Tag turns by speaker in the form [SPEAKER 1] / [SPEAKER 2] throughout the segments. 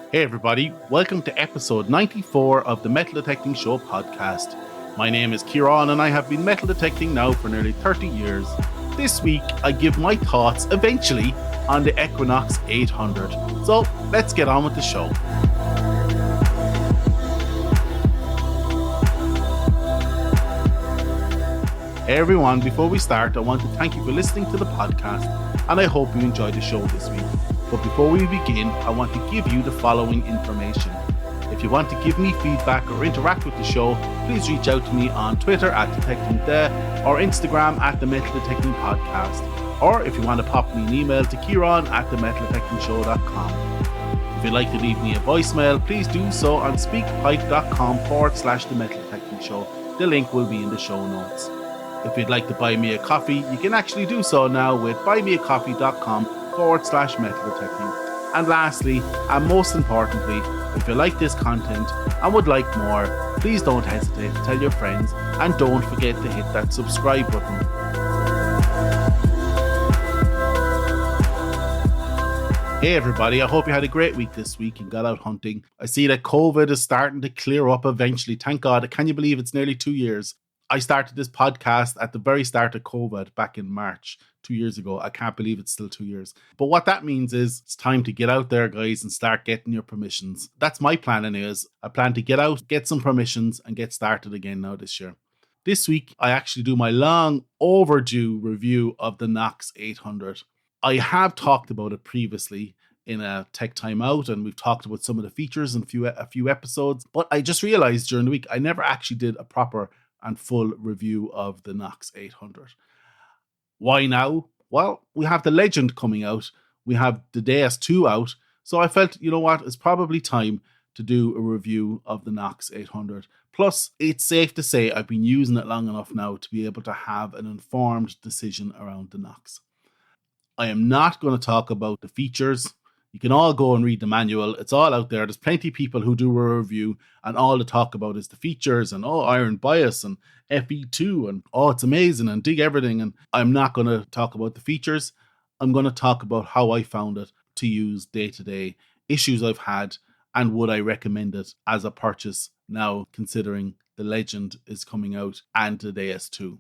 [SPEAKER 1] Hey everybody, welcome to episode 94 of the Metal Detecting Show podcast. My name is Ciaran and I have been metal detecting now for nearly 30 years. This week I give my thoughts eventually on the Equinox 800. So let's get on with the show. Hey everyone, before we start I want to thank you for listening to the podcast and I hope you enjoyed the show this week. But before we begin, I want to give you the following information. If you want to give me feedback or interact with the show, please reach out to me on Twitter @DetectingThe or Instagram @TheMetalDetectingPodcast. Or if you want to pop me an email to Ciaran @TheMetalDetectingShow.com. If you'd like to leave me a voicemail, please do so on speakpipe.com/TheMetalDetectingShow. The link will be in the show notes. If you'd like to buy me a coffee, you can actually do so now with buymeacoffee.com/metal detecting. And lastly, and most importantly, if you like this content and would like more, please don't hesitate to tell your friends and don't forget to hit that subscribe button. Hey everybody, I hope you had a great week this week and got out hunting. I see that COVID is starting to clear up eventually. Thank God. Can you believe it's nearly 2 years? I started this podcast at the very start of COVID back in March 2 years ago. I can't believe it's still 2 years. But what that means is it's time to get out there, guys, and start getting your permissions. That's my plan anyways. I plan to get out, get some permissions, and get started again now this year. This week, I actually do my long overdue review of the Knox 800. I have talked about it previously in a Tech Time Out, and we've talked about some of the features in a few episodes. But I just realized during the week, I never actually did a proper and full review of the Knox 800. Why now? Well, we have the Legend coming out. We have the DS2 out. So I felt, you know what, it's probably time to do a review of the Knox 800. Plus, it's safe to say I've been using it long enough now to be able to have an informed decision around the Knox. I am not going to talk about the features. You can all go and read the manual. It's all out there. There's plenty of people who do a review and all they talk about is the features and iron bias and FE2 and it's amazing and dig everything. And I'm not going to talk about the features. I'm going to talk about how I found it to use day to day, issues I've had, and would I recommend it as a purchase now considering the Legend is coming out and the DS2.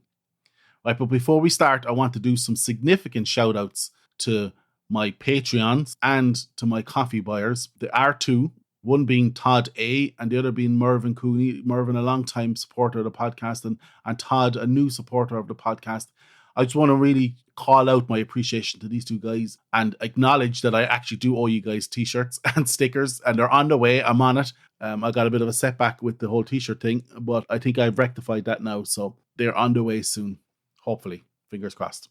[SPEAKER 1] Right, but before we start, I want to do some significant shout outs to my Patreons and to my coffee buyers. There are two, one being Todd A and the other being Mervyn Cooney. Mervyn, a long-time supporter of the podcast, and Todd, a new supporter of the podcast. I just want to really call out my appreciation to these two guys and acknowledge that I actually do owe you guys t-shirts and stickers, and they're on the way. I'm on it. I got a bit of a setback with the whole t-shirt thing, but I think I've rectified that now, so they're on the way soon. Hopefully, fingers crossed.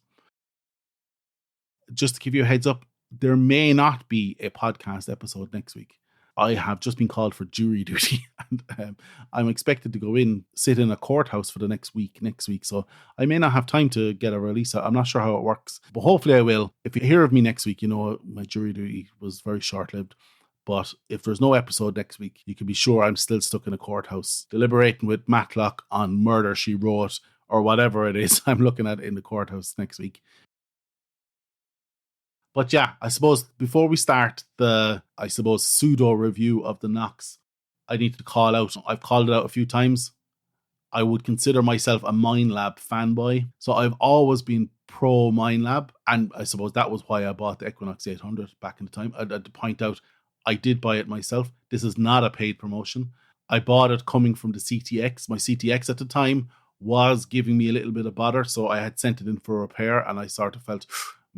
[SPEAKER 1] Just to give you a heads up, there may not be a podcast episode next week. I have just been called for jury duty and I'm expected to sit in a courthouse for the next week. So I may not have time to get a release. I'm not sure how it works, but hopefully I will. If you hear of me next week, you know my jury duty was very short-lived. But if there's no episode next week, you can be sure I'm still stuck in a courthouse deliberating with Matlock on Murder, She Wrote, or whatever it is I'm looking at in the courthouse next week. But yeah, I suppose before we start the pseudo review of the Knox, I need to call out. I've called it out a few times. I would consider myself a Minelab fanboy. So I've always been pro Minelab. And I suppose that was why I bought the Equinox 800 back in the time. I'd to point out, I did buy it myself. This is not a paid promotion. I bought it coming from the CTX. My CTX at the time was giving me a little bit of bother. So I had sent it in for repair and I sort of felt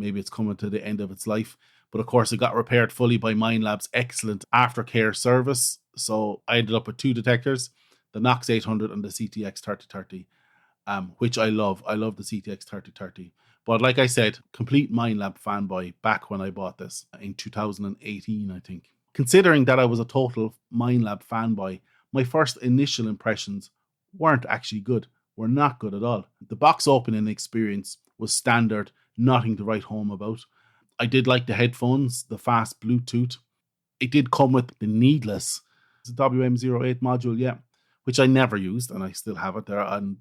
[SPEAKER 1] maybe it's coming to the end of its life. But of course, it got repaired fully by Minelab's excellent aftercare service. So I ended up with two detectors, the Knox 800 and the CTX 3030, which I love. I love the CTX 3030. But like I said, complete Minelab fanboy back when I bought this in 2018, I think. Considering that I was a total Minelab fanboy, my first initial impressions weren't actually good. Were not good at all. The box opening experience was standard, nothing to write home about. I did like the headphones, the fast Bluetooth. It did come with the Needless, the WM08 module, which I never used and I still have it there. And,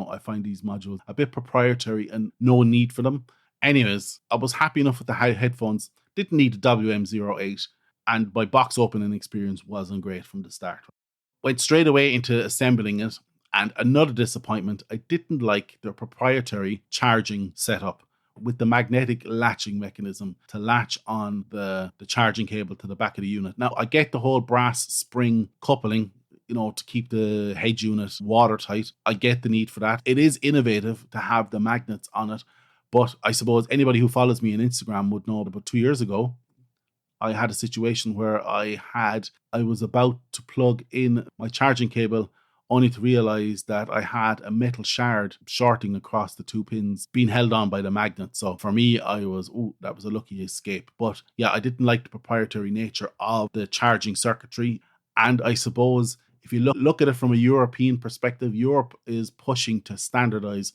[SPEAKER 1] I find these modules a bit proprietary and no need for them. Anyways, I was happy enough with the headphones. Didn't need the WM08. And my box opening experience wasn't great from the start. Went straight away into assembling it. And another disappointment, I didn't like their proprietary charging setup with the magnetic latching mechanism to latch on the charging cable to the back of the unit. Now, I get the whole brass spring coupling, to keep the head unit watertight. I get the need for that. It is innovative to have the magnets on it. But I suppose anybody who follows me on Instagram would know that about 2 years ago, I had a situation where I was about to plug in my charging cable only to realize that I had a metal shard shorting across the two pins being held on by the magnet. So for me, that was a lucky escape. But yeah, I didn't like the proprietary nature of the charging circuitry. And I suppose if you look at it from a European perspective, Europe is pushing to standardize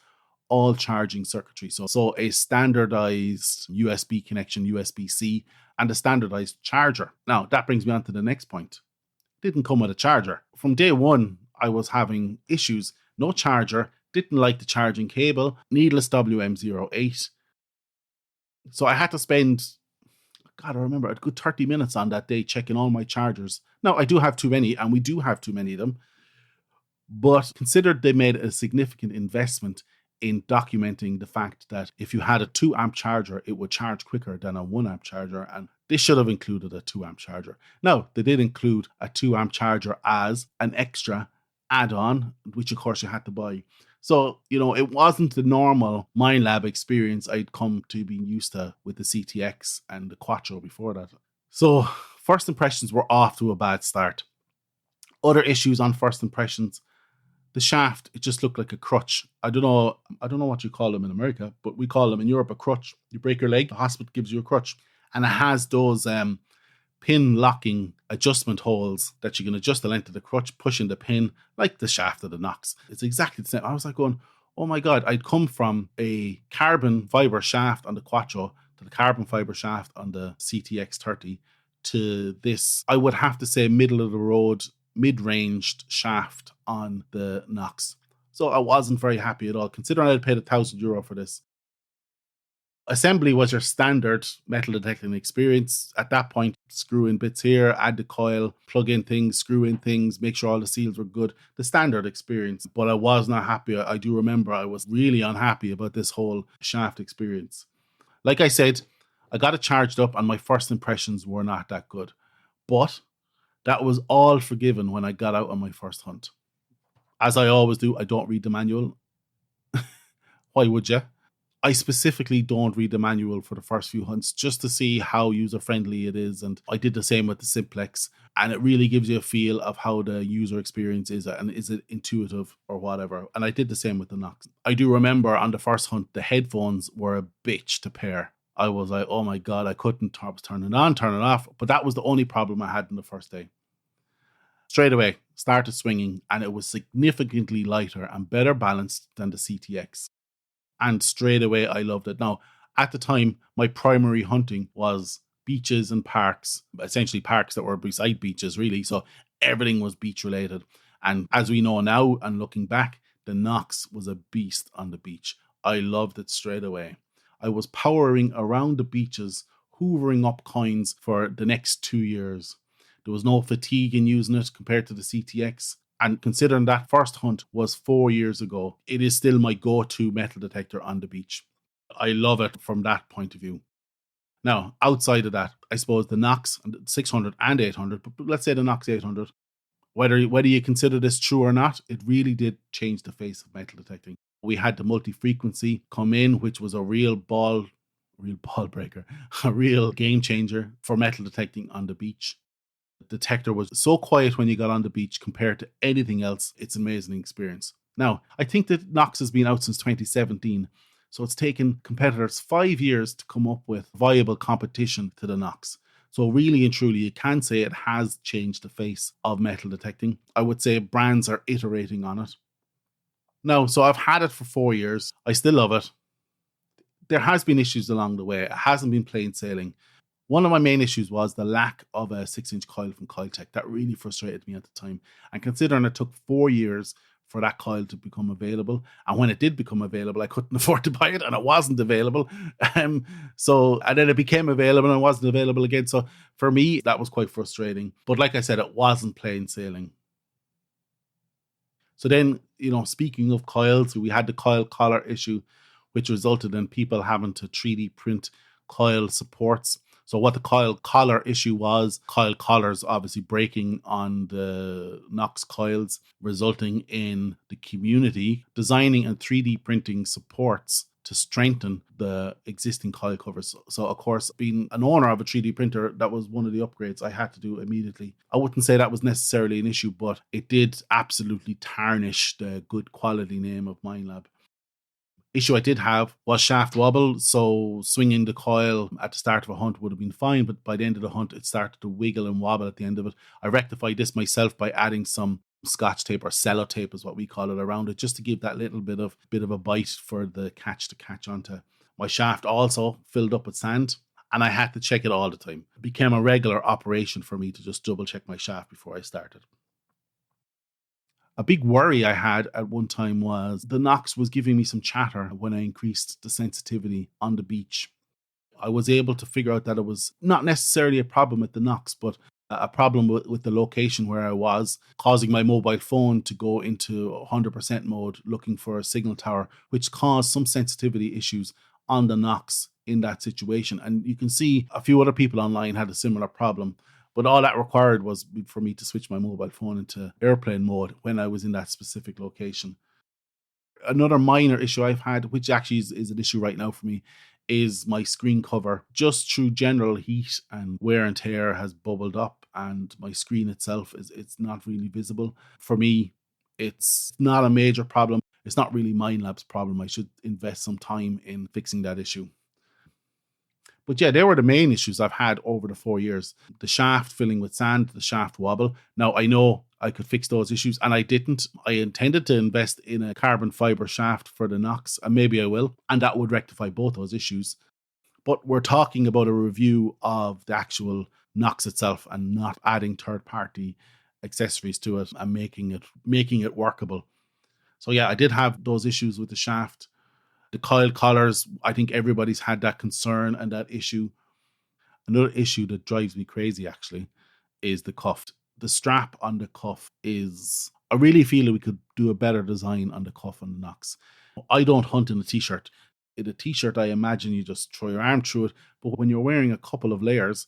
[SPEAKER 1] all charging circuitry. So a standardized USB connection, USB-C, and a standardized charger. Now, that brings me on to the next point. It didn't come with a charger. From day one, I was having issues. No charger, didn't like the charging cable, needless WM08. So I had to spend, I remember, a good 30 minutes on that day checking all my chargers. Now, I do have too many, and we do have too many of them. But considered they made a significant investment in documenting the fact that if you had a 2 amp charger, it would charge quicker than a 1 amp charger. And this should have included a 2 amp charger. Now, they did include a 2 amp charger as an extra add-on, which of course you had to buy. So, it wasn't the normal Minelab experience I'd come to being used to with the CTX and the Quattro before that. So, first impressions were off to a bad start. Other issues on first impressions. The shaft, it just looked like a crutch. I don't know what you call them in America, but we call them in Europe a crutch. You break your leg, the hospital gives you a crutch. And it has those pin locking adjustment holes that you can adjust the length of the crutch, pushing the pin like the shaft of the Knox. It's exactly the same. I was like going, oh my God, I'd come from a carbon fiber shaft on the Quattro to the carbon fiber shaft on the CTX 30 to this, I would have to say, middle of the road, mid-ranged shaft on the Knox. So I wasn't very happy at all, considering I'd paid €1,000 for this. Assembly was your standard metal detecting experience. At that point, screw in bits here, add the coil, plug in things, screw in things, make sure all the seals were good. The standard experience. But I was not happy. I do remember I was really unhappy about this whole shaft experience. Like I said, I got it charged up and my first impressions were not that good. But that was all forgiven when I got out on my first hunt. As I always do, I don't read the manual. Why would you? I specifically don't read the manual for the first few hunts just to see how user-friendly it is. And I did the same with the Simplex. And it really gives you a feel of how the user experience is and is it intuitive or whatever. And I did the same with the Knox. I do remember on the first hunt, the headphones were a bitch to pair. I was like, oh my God, I couldn't. I was turning it on, turning it off. But that was the only problem I had in the first day. Straight away, started swinging, and it was significantly lighter and better balanced than the CTX. And straight away, I loved it. Now, at the time, my primary hunting was beaches and parks, essentially parks that were beside beaches, really. So everything was beach related. And as we know now, and looking back, the Knox was a beast on the beach. I loved it straight away. I was powering around the beaches, hoovering up coins for the next 2 years. There was no fatigue in using it compared to the CTX. And considering that first hunt was 4 years ago, it is still my go-to metal detector on the beach. I love it from that point of view. Now, outside of that, I suppose the Knox 600 and 800, but let's say the Knox 800, whether you consider this true or not, it really did change the face of metal detecting. We had the multi-frequency come in, which was a real ball breaker, a real game changer for metal detecting on the beach. The detector was so quiet when you got on the beach compared to anything else. It's an amazing experience. Now, I think that Knox has been out since 2017, so it's taken competitors 5 years to come up with viable competition to the Knox. So really and truly, you can say it has changed the face of metal detecting. I would say brands are iterating on it. Now, so I've had it for 4 years. I still love it. There has been issues along the way. It hasn't been plain sailing. One of my main issues was the lack of a 6-inch coil from Coil Tech. That really frustrated me at the time. And considering it took 4 years for that coil to become available. And when it did become available, I couldn't afford to buy it and it wasn't available. And then it became available and it wasn't available again. So for me, that was quite frustrating. But like I said, it wasn't plain sailing. So then, speaking of coils, we had the coil collar issue, which resulted in people having to 3D print coil supports. So what the coil collar issue was, coil collars obviously breaking on the Knox coils, resulting in the community designing and 3D printing supports to strengthen the existing coil covers. So of course, being an owner of a 3D printer, that was one of the upgrades I had to do immediately. I wouldn't say that was necessarily an issue, but it did absolutely tarnish the good quality name of Minelab. Issue I did have was shaft wobble. So swinging the coil at the start of a hunt would have been fine, but by the end of the hunt, it started to wiggle and wobble at the end of it. I rectified this myself by adding some Scotch tape, or sellotape is what we call it, around it, just to give that little bit of a bite for the catch to catch onto. My shaft also filled up with sand, and I had to check it all the time. It became a regular operation for me to just double check my shaft before I started. A big worry I had at one time was the Knox was giving me some chatter when I increased the sensitivity on the beach. I was able to figure out that it was not necessarily a problem with the Knox, but a problem with the location where I was, causing my mobile phone to go into 100% mode looking for a signal tower, which caused some sensitivity issues on the Knox in that situation. And you can see a few other people online had a similar problem. But all that required was for me to switch my mobile phone into airplane mode when I was in that specific location. Another minor issue I've had, which actually is an issue right now for me, is my screen cover. Just through general heat and wear and tear has bubbled up, and my screen itself it's not really visible. For me, it's not a major problem. It's not really Minelab's problem. I should invest some time in fixing that issue. But yeah, they were the main issues I've had over the 4 years. The shaft filling with sand, the shaft wobble. Now, I know I could fix those issues, and I didn't. I intended to invest in a carbon fiber shaft for the Knox, and maybe I will, and that would rectify both those issues. But we're talking about a review of the actual Knox itself and not adding third-party accessories to it and making it workable. So yeah, I did have those issues with the shaft. The coil collars, I think everybody's had that concern and that issue. Another issue that drives me crazy, actually, is the cuff. The strap on the cuff is... I really feel that we could do a better design on the cuff on the Knox. I don't hunt in a t-shirt. In a t-shirt, I imagine you just throw your arm through it. But when you're wearing a couple of layers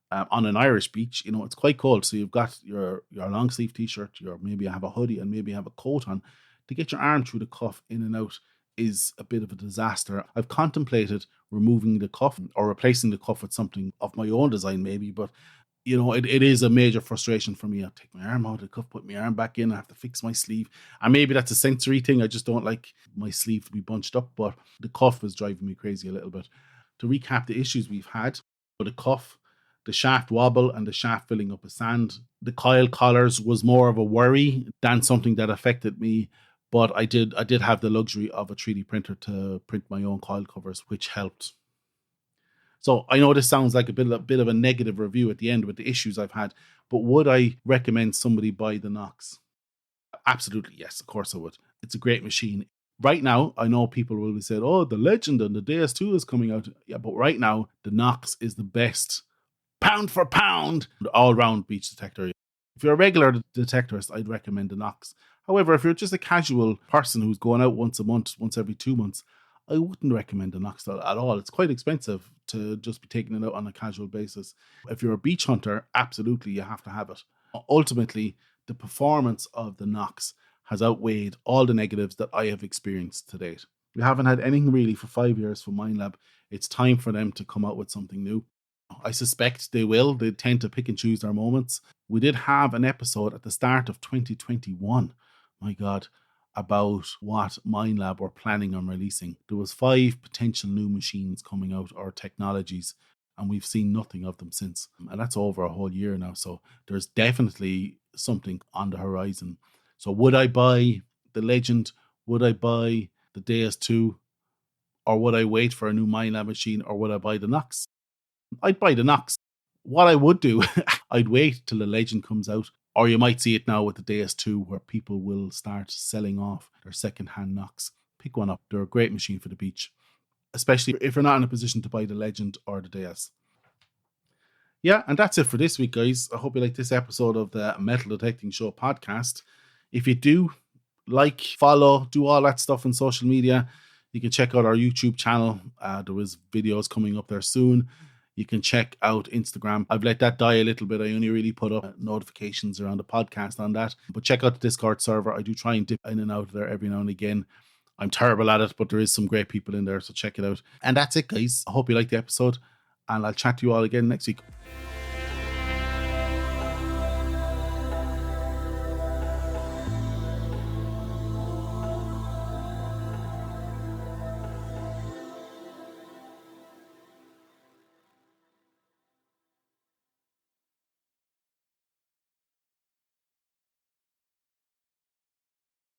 [SPEAKER 1] on an Irish beach, it's quite cold. So you've got your long sleeve t-shirt, maybe you have a hoodie and maybe you have a coat on. To get your arm through the cuff in and out is a bit of a disaster. I've contemplated removing the cuff or replacing the cuff with something of my own design maybe, but it is a major frustration for me. I take my arm out of the cuff, put my arm back in, I have to fix my sleeve. And maybe that's a sensory thing. I just don't like my sleeve to be bunched up, but the cuff is driving me crazy a little bit. To recap the issues we've had, with the cuff, the shaft wobble and the shaft filling up with sand. The coil collars was more of a worry than something that affected me. But I did have the luxury of a 3D printer to print my own coil covers, which helped. So I know this sounds like a bit of a negative review at the end with the issues I've had, but would I recommend somebody buy the Knox? Absolutely, yes, of course I would. It's a great machine. Right now, I know people will be saying, oh, the Legend and the DS2 is coming out. Yeah, but right now, the Knox is the best, pound for pound, all-round beach detector. If you're a regular detectorist, I'd recommend the Knox. However, if you're just a casual person who's going out once a month, once every 2 months, I wouldn't recommend the Knox at all. It's quite expensive to just be taking it out on a casual basis. If you're a beach hunter, absolutely, you have to have it. Ultimately, the performance of the Knox has outweighed all the negatives that I have experienced to date. We haven't had anything really for 5 years from Minelab. It's time for them to come out with something new. I suspect they will. They tend to pick and choose their moments. We did have an episode at the start of 2021. My God, about what Minelab were planning on releasing. There was 5 potential new machines coming out, or technologies, and we've seen nothing of them since. And that's over a whole year now, so there's definitely something on the horizon. So would I buy the Legend? Would I buy the DS2? Or would I wait for a new Minelab machine? Or would I buy the Knox? I'd buy the Knox. What I would do, I'd wait till the Legend comes out. Or you might see it now with the DS2 where people will start selling off their second-hand knocks. Pick one up. They're a great machine for the beach, especially if you're not in a position to buy the Legend or the DS. Yeah, and that's it for this week, guys. I hope you like this episode of the Metal Detecting Show podcast. If you do, like, follow, do all that stuff on social media. You can check out our YouTube channel. There was videos coming up there soon. You can check out Instagram. I've let that die a little bit. I only really put up notifications around the podcast on that. But check out the Discord server. I do try and dip in and out of there every now and again. I'm terrible at it, but there is some great people in there, so check it out. And that's it, guys. I hope you liked the episode, and I'll chat to you all again next week.